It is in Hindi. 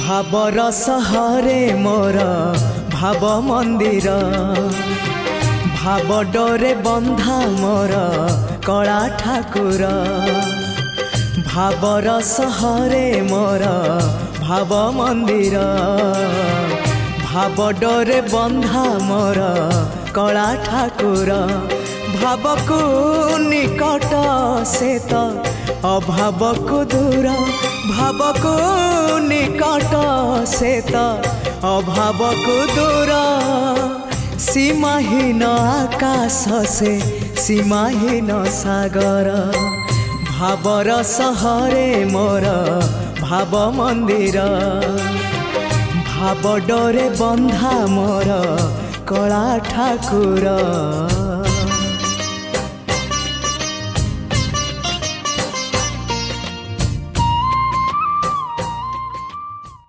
भावर सहरे मोर भाव मंदिर भाव डोरे बंधा मोर कला ठाकुर भावर सहरे मोर भाव मंदिर भाव डोरे बंधा मोर कला ठाकुर भाव को निकट से तो अभाव को दूर भाव को निकट से तो अभाव को दूर सीमाहीन आकाश से सीमाहीन सागर भावर सहरे मोर भाव मंदिर भाव डोरे बंधा मोर कला ठाकुर।